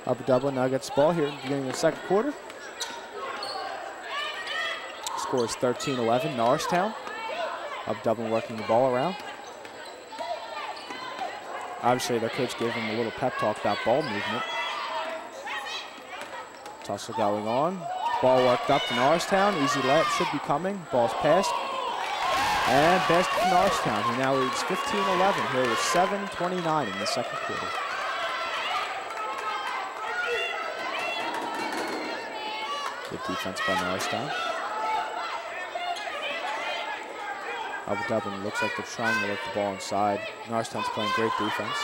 Upper Dublin now gets the ball here at the beginning of the second quarter. Score is 13-11, Norristown. Upper Dublin working the ball around. Obviously, their coach gave them a little pep talk about ball movement. Tussle going on. Ball worked up to Norristown. Easy layup should be coming. Ball's passed. And basket to Norristown, who now leads 15-11 here with 7:29 in the second quarter. Good defense by Norristown. Upper Dublin looks like they're trying to let the ball inside. Norristown's playing great defense.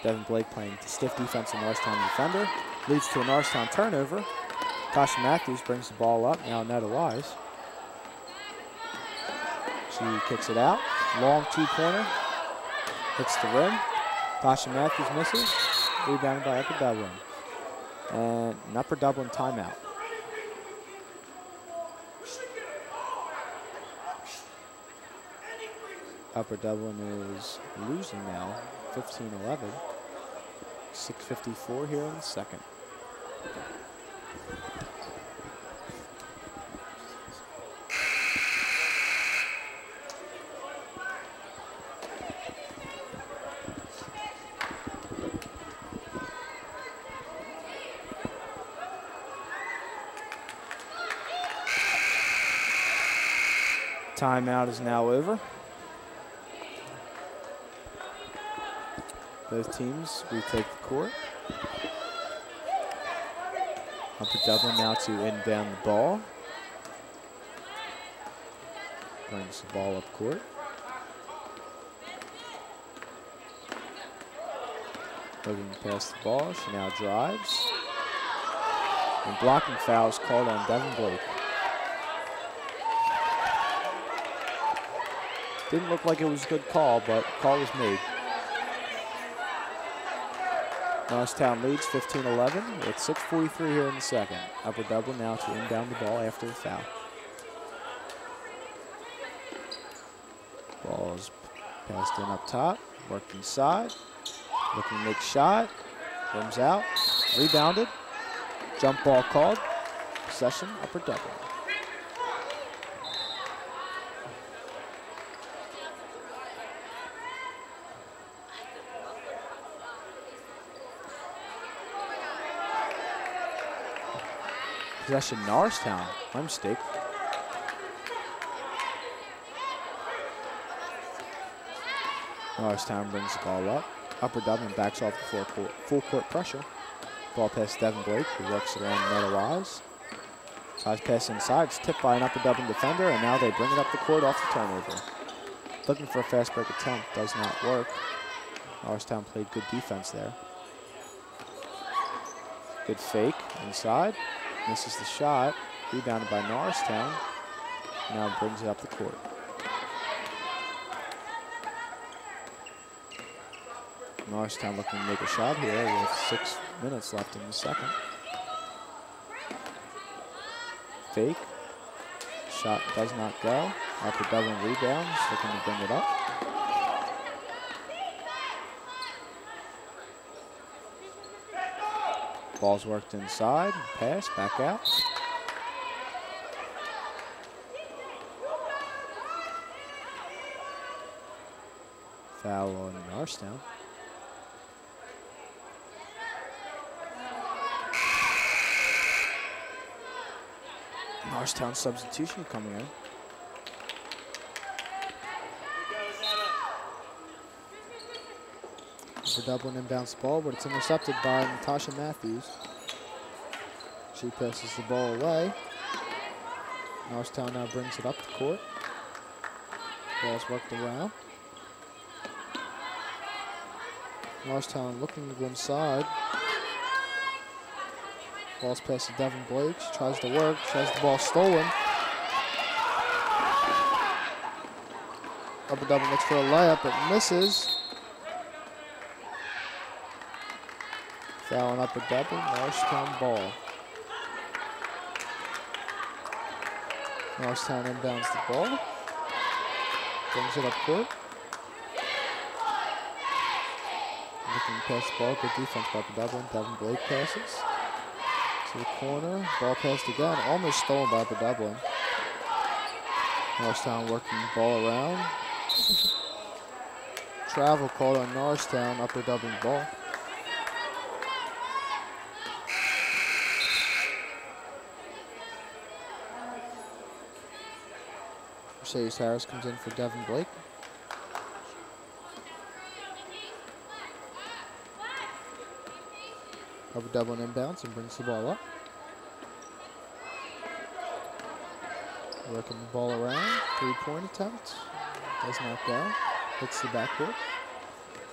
Devin Blake playing stiff defense on Norristown defender. Leads to a Norristown turnover. Tasha Matthews brings the ball up, now Netta Wise. She kicks it out. Long two-pointer. Hits the rim. Tasha Matthews misses. Rebounded by Upper Dublin. And an Upper Dublin timeout. Upper Dublin is losing now, 15-11. 6:54 here in the second. Timeout is now over. Both teams retake the court. Upper Dublin now to inbound the ball. Brings the ball up court. Looking to pass the ball. She now drives. And blocking foul is called on Devin Blake. Didn't look like it was a good call, but call was made. Norristown leads 15-11 with 6:43 here in the second. Upper Dublin now to inbound the ball after the foul. Ball is passed in up top, worked inside, looking to make shot, rims out, rebounded, jump ball called, possession Upper Dublin. Possession Norristown, my mistake. Norristown brings the ball up. Upper Dublin backs off the full court pressure. Ball pass Devin Blake, who works it around Netta Wise. Tries pass inside, it's tipped by an Upper Dublin defender, and now they bring it up the court off the turnover. Looking for a fast break attempt, does not work. Norristown played good defense there. Good fake inside. Misses the shot, rebounded by Norristown. Now brings it up the court. Norristown looking to make a shot here with 6 minutes left in the second. Fake. Shot does not go. Upper Dublin rebounds, looking to bring it up. Ball's worked inside, pass, back out. Foul on Norristown. Norristown substitution coming in. Upper Dublin inbounds the ball, but it's intercepted by Natasha Matthews. She passes the ball away. Norristown now brings it up the court. Ball's worked around. Norristown looking to go inside. Ball's passed to Devin Blake. She tries to work. She has the ball stolen. Upper Dublin looks for a layup, but misses. Foul on Upper Dublin. Norristown ball. Norristown inbounds the ball. Brings it up court. Looking to pass the ball. Good defense by Upper Dublin. Devin Blake passes to the corner. Ball passed again. Almost stolen by Upper Dublin. Norristown working the ball around. Travel called on Norristown. Upper Dublin ball. Mercedes Harris comes in for Devin Blake. Upper Dublin inbounds and brings the ball up. Working the ball around. 3-point attempt. Does not go. Hits the backboard.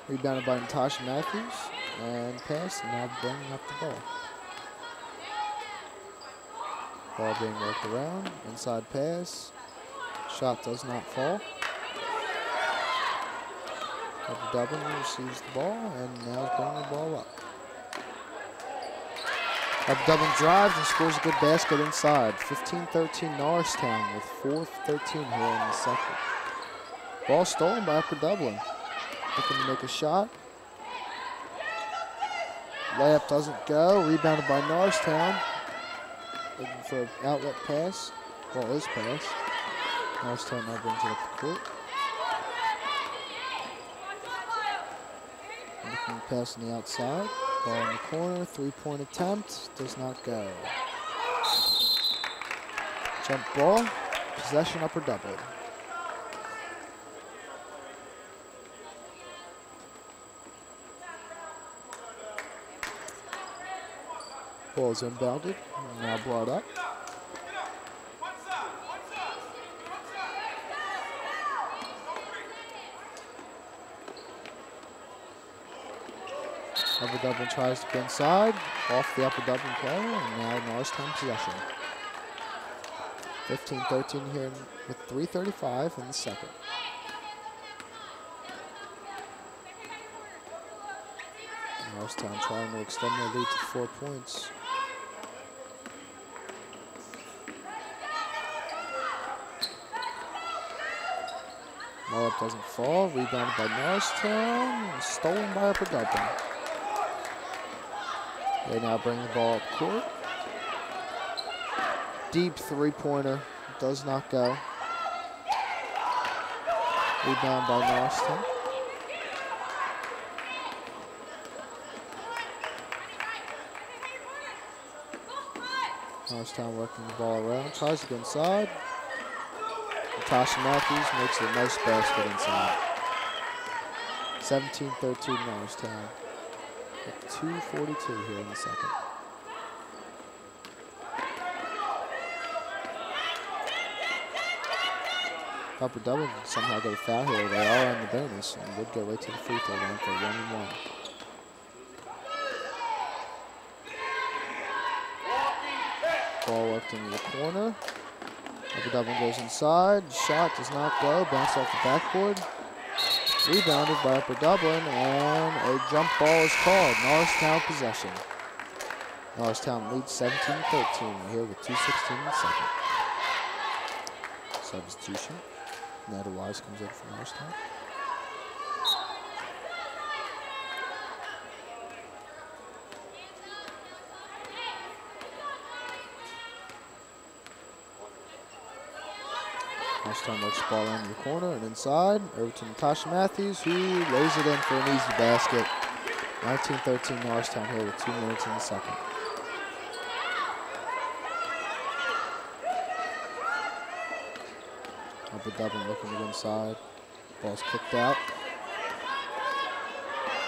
Rebounded by Natasha Matthews. And pass, and now bringing up the ball. Ball being worked around. Inside pass. Shot does not fall. Upper Dublin receives the ball and now is bringing the ball up. Upper Dublin drives and scores a good basket inside. 15-13 Norristown with 4:13 here in the second. Ball stolen by Upper Dublin. Looking to make a shot. Layup doesn't go. Rebounded by Norristown. Looking for an outlet pass. Ball is passed. Norristown now brings it up the court. Looking to pass on the outside. Ball in the corner. 3-point attempt. Does not go. Jump ball. Possession Upper Dublin. Ball is inbounded. Now brought up. Upper Dublin tries to get inside, off the Upper Dublin player, and now Norristown possession. 15-13 here with 3:35 in the second. Norristown trying to extend their lead to 4 points. Layup doesn't fall, rebounded by Norristown, stolen by Upper Dublin. They now bring the ball up court. Deep 3-pointer, does not go. Rebound by Norristown. Norristown working the ball around, tries to go inside. Natasha Matthews makes a nice basket inside. 17-13 Norristown. With 2:42 here in the second. Upper Dublin somehow get a foul here. They are on the bonus and would go right to the free throw line for 1-1. Ball worked into the corner. Upper Dublin goes inside. Shot does not go. Bounce off the backboard. Rebounded by Upper Dublin, and a jump ball is called. Norristown possession. Norristown leads 17-13 here with 2:16 in the second. Substitution. Netta Wise comes in for Norristown. Norristown works the ball into the corner and inside. Over to Natasha Matthews, who lays it in for an easy basket. 19-13 Norristown here with 2 minutes in the second. Upper Dublin looking to go inside. Ball's kicked out.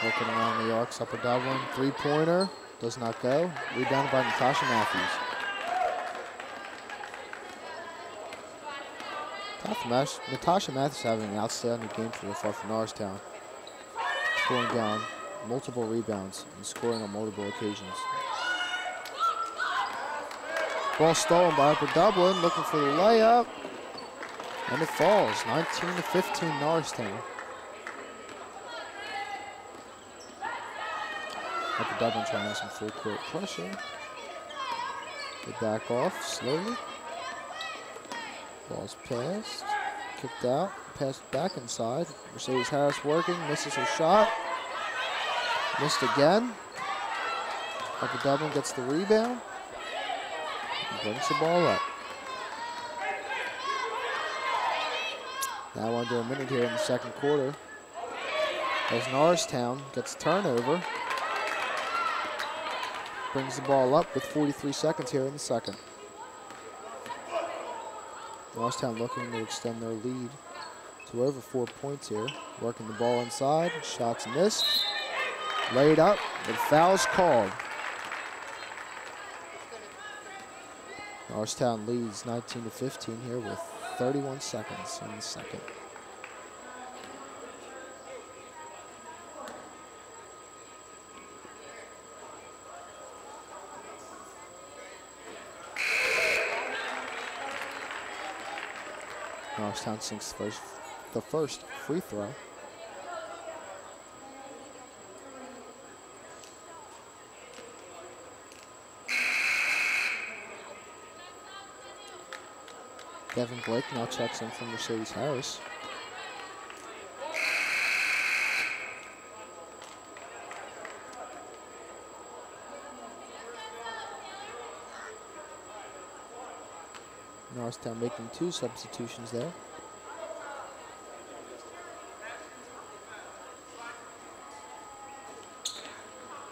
Working around the arcs, Upper Dublin. 3-pointer, does not go. Rebounded by Natasha Matthews. Natasha Matthews having an outstanding game so far for Norristown. Pulling down multiple rebounds and scoring on multiple occasions. Ball stolen by Upper Dublin, looking for the layup. And it falls, 19-15 Norristown. Upper Dublin trying some full court pressure. They back off slowly. Ball's passed, kicked out, passed back inside. Mercedes Harris working, misses her shot. Missed again. Upper Dublin gets the rebound and brings the ball up. Now under a minute here in the second quarter, as Norristown gets a turnover, brings the ball up with 43 seconds here in the second. Norristown looking to extend their lead to over 4 points here. Working the ball inside, shots missed, laid up, and foul's called. Norristown leads 19-15 here with 31 seconds in the second. Norristown sinks the first free throw. Devin Blake now checks in from Mercedes Harris. Norristown making 2 substitutions there.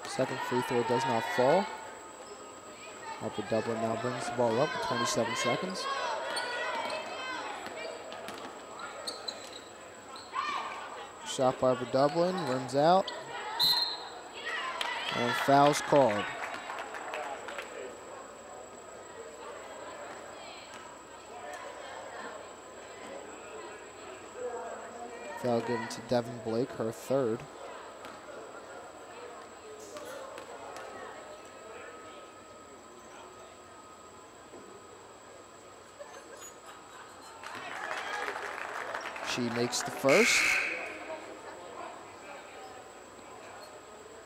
Second free throw does not fall. Upper Dublin now brings the ball up with 27 seconds. Shot by Upper Dublin, rims out, and foul's called. Foul given to Devin Blake, her third. She makes the first.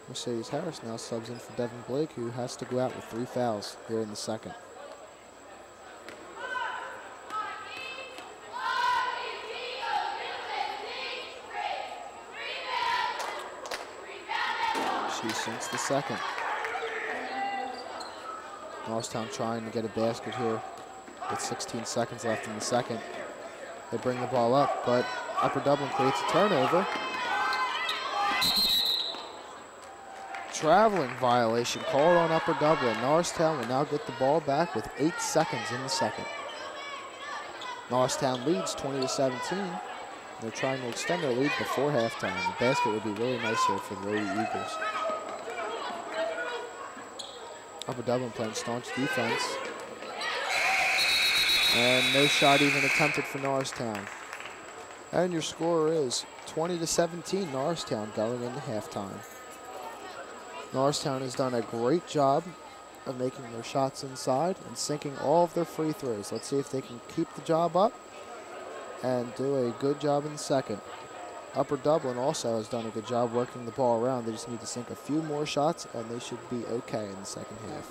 Mercedes Harris now subs in for Devin Blake, who has to go out with 3 fouls here in the second. She sinks the second. Norristown trying to get a basket here with 16 seconds left in the second. They bring the ball up, but Upper Dublin creates a turnover. Traveling violation called on Upper Dublin. Norristown will now get the ball back with 8 seconds in the second. Norristown leads 20-17. They're trying to extend their lead before halftime. The basket would be really nice here for the Lady Eagles. Upper Dublin playing staunch defense. And no shot even attempted for Norristown. And your score is 20-17 Norristown going into halftime. Norristown has done a great job of making their shots inside and sinking all of their free throws. Let's see if they can keep the job up and do a good job in the second. Upper Dublin also has done a good job working the ball around. They just need to sink a few more shots and they should be okay in the second half.